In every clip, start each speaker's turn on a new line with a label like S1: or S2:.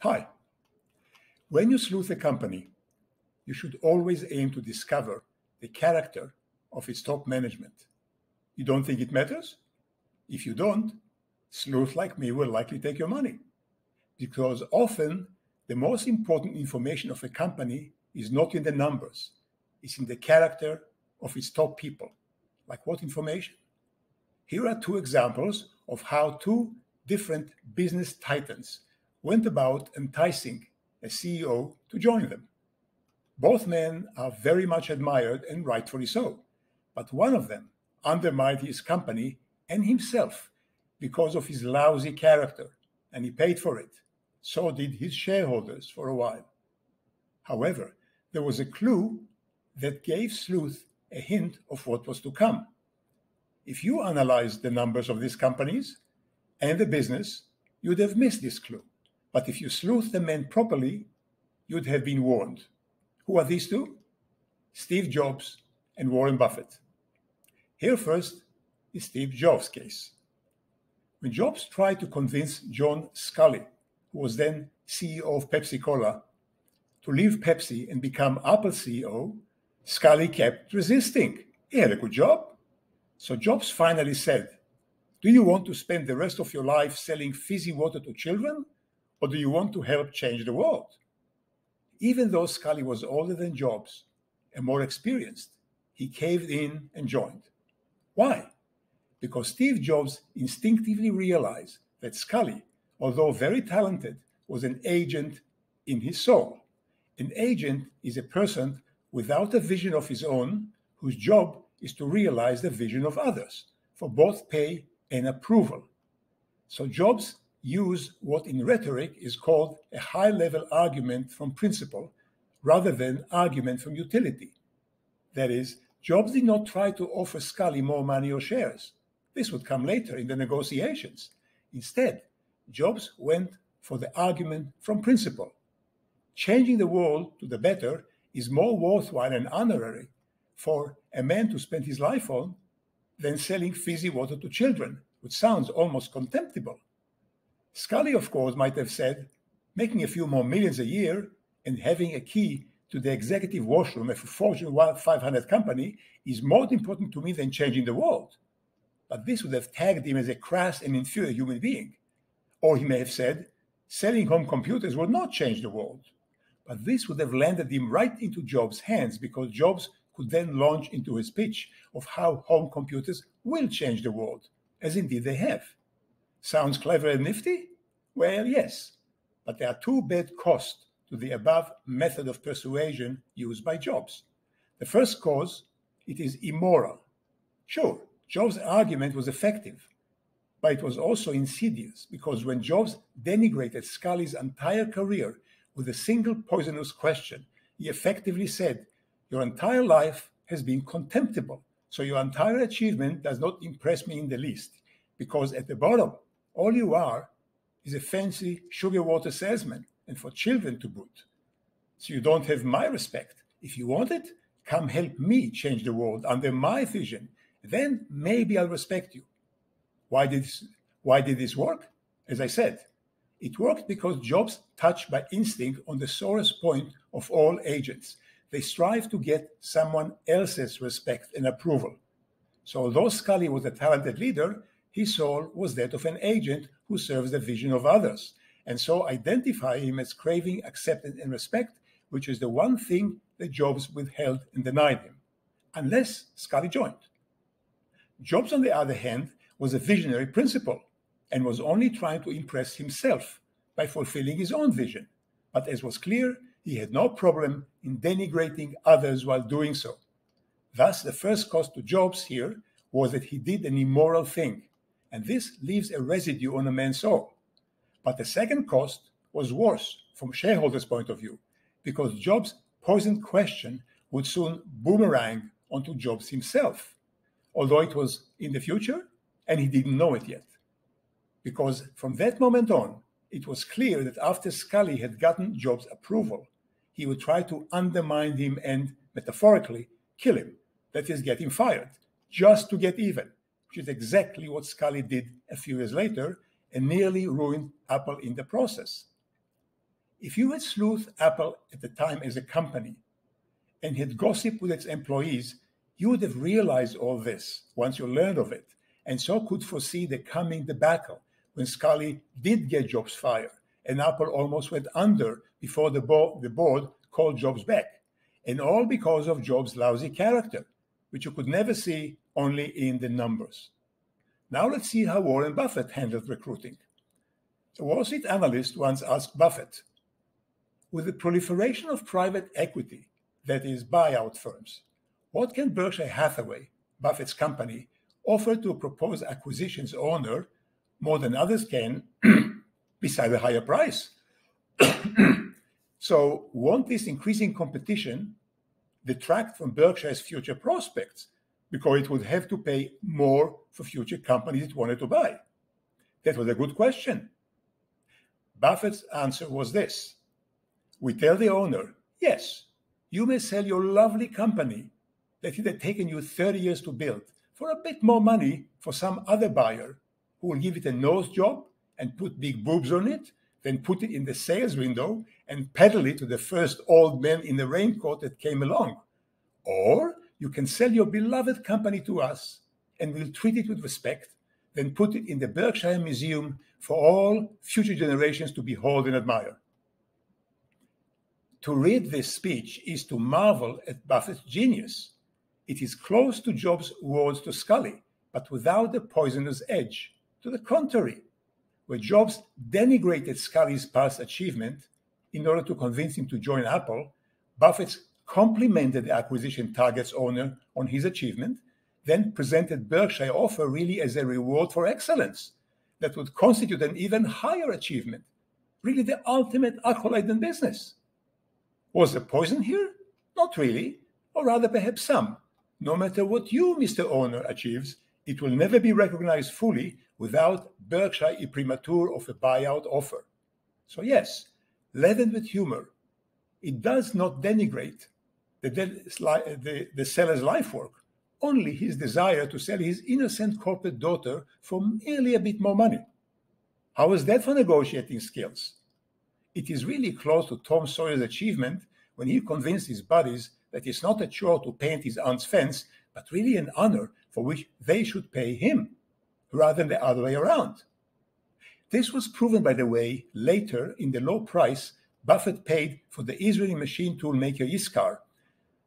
S1: Hi. When you sleuth a company, you should always aim to discover the character of its top management. You don't think it matters? If you don't, sleuths like me will likely take your money. Because often, the most important information of a company is not in the numbers, it's in the character of its top people. Like what information? Here are two examples of how two different business titans went about enticing a CEO to join them. Both men are very much admired, and rightfully so, but one of them undermined his company and himself because of his lousy character, and he paid for it. So did his shareholders for a while. However, there was a clue that gave Sleuth a hint of what was to come. If you analyzed the numbers of these companies and the business, you'd have missed this clue. But if you sleuthed the men properly, you'd have been warned. Who are these two? Steve Jobs and Warren Buffett. Here first is Steve Jobs' case. When Jobs tried to convince John Sculley, who was then CEO of Pepsi-Cola, to leave Pepsi and become Apple CEO, Sculley kept resisting. He had a good job. So Jobs finally said, "Do you want to spend the rest of your life selling fizzy water to children, or do you want to help change the world?" Even though Sculley was older than Jobs and more experienced, he caved in and joined. Why? Because Steve Jobs instinctively realized that Sculley, although very talented, was an agent in his soul. An agent is a person without a vision of his own, whose job is to realize the vision of others for both pay and approval. So Jobs used what in rhetoric is called a high-level argument from principle rather than argument from utility. That is, Jobs did not try to offer Sculley more money or shares. This would come later in the negotiations. Instead, Jobs went for the argument from principle. Changing the world to the better is more worthwhile and honorary for a man to spend his life on than selling fizzy water to children, which sounds almost contemptible. Sculley, of course, might have said, making a few more millions a year and having a key to the executive washroom of a Fortune 500 company is more important to me than changing the world. But this would have tagged him as a crass and inferior human being. Or he may have said, selling home computers will not change the world. But this would have landed him right into Jobs' hands, because Jobs could then launch into his pitch of how home computers will change the world, as indeed they have. Sounds clever and nifty? Well, yes, but there are two bad costs to the above method of persuasion used by Jobs. The first cause, it is immoral. Sure, Jobs' argument was effective, but it was also insidious, because when Jobs denigrated Sculley's entire career with a single poisonous question, he effectively said, "Your entire life has been contemptible, so your entire achievement does not impress me in the least, because at the bottom, all you are is a fancy sugar water salesman, and for children to boot. So you don't have my respect. If you want it, come help me change the world under my vision. Then maybe I'll respect you." Why did this work? As I said, it worked because Jobs touched by instinct on the sorest point of all agents. They strive to get someone else's respect and approval. So although Sculley was a talented leader, his soul was that of an agent who serves the vision of others, and so identify him as craving acceptance and respect, which is the one thing that Jobs withheld and denied him, unless Sculley joined. Jobs, on the other hand, was a visionary principal and was only trying to impress himself by fulfilling his own vision. But as was clear, he had no problem in denigrating others while doing so. Thus, the first cost to Jobs here was that he did an immoral thing, and this leaves a residue on a man's soul. But the second cost was worse from shareholders' point of view, because Jobs' poisoned question would soon boomerang onto Jobs himself, although it was in the future and he didn't know it yet. Because from that moment on, it was clear that after Sculley had gotten Jobs' approval, he would try to undermine him and, metaphorically, kill him, that is, get him fired, just to get even, which is exactly what Sculley did a few years later and nearly ruined Apple in the process. If you had sleuthed Apple at the time as a company and had gossiped with its employees, you would have realized all this once you learned of it, and so could foresee the coming debacle when Scully did get Jobs fired and Apple almost went under before the board called Jobs back. And all because of Jobs' lousy character, which you could never see, only in the numbers. Now let's see how Warren Buffett handled recruiting. A Wall Street analyst once asked Buffett, with the proliferation of private equity, that is buyout firms, what can Berkshire Hathaway, Buffett's company, offer to a proposed acquisition's owner more than others can, beside a higher price? So won't this increasing competition detract from Berkshire's future prospects, because it would have to pay more for future companies it wanted to buy? That was a good question. Buffett's answer was this. We tell the owner, yes, you may sell your lovely company that it had taken you 30 years to build for a bit more money for some other buyer who will give it a nose job and put big boobs on it, then put it in the sales window and peddle it to the first old man in the raincoat that came along. Or you can sell your beloved company to us and we'll treat it with respect, then put it in the Berkshire Museum for all future generations to behold and admire. To read this speech is to marvel at Buffett's genius. It is close to Jobs' words to Scully, but without the poisonous edge. To the contrary, where Jobs denigrated Scully's past achievement in order to convince him to join Apple, Buffett complimented the acquisition target's owner on his achievement, then presented Berkshire offer really as a reward for excellence that would constitute an even higher achievement, really the ultimate accolade in business. Was there poison here? Not really, or rather perhaps some. No matter what you, Mr. Owner, achieves, it will never be recognized fully without Berkshire imprimatur of a buyout offer. So yes, leavened with humor, it does not denigrate the seller's life work, only his desire to sell his innocent corporate daughter for merely a bit more money. How is that for negotiating skills? It is really close to Tom Sawyer's achievement when he convinced his buddies that it's not a chore to paint his aunt's fence, but really an honor for which they should pay him, rather than the other way around. This was proven, by the way, later in the low price Buffett paid for the Israeli machine tool maker Iskar.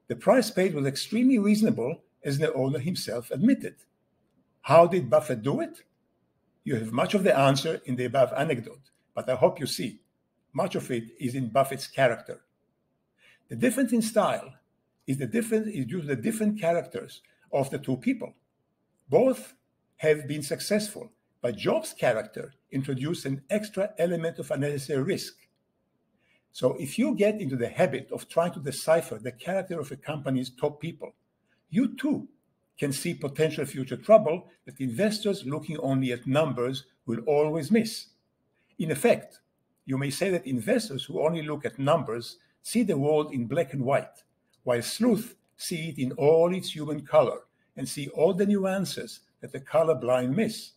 S1: The price paid was extremely reasonable, as the owner himself admitted. How did Buffett do it? You have much of the answer in the above anecdote, but I hope you see, much of it is in Buffett's character. The difference in style is due to the different characters of the two people. Both have been successful, but Jobs' character introduced an extra element of unnecessary risk. So if you get into the habit of trying to decipher the character of a company's top people, you too can see potential future trouble that investors looking only at numbers will always miss. In effect, you may say that investors who only look at numbers see the world in black and white, while sleuths see it in all its human color and see all the nuances that the colorblind miss.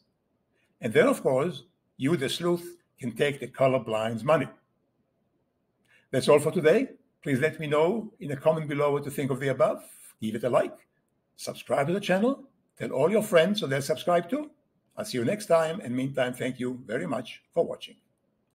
S1: And then, of course, you, the sleuth, can take the colorblind's money. That's all for today. Please let me know in a comment below what you think of the above. Give it a like. Subscribe to the channel. Tell all your friends so they'll subscribe too. I'll see you next time. And meantime, thank you very much for watching.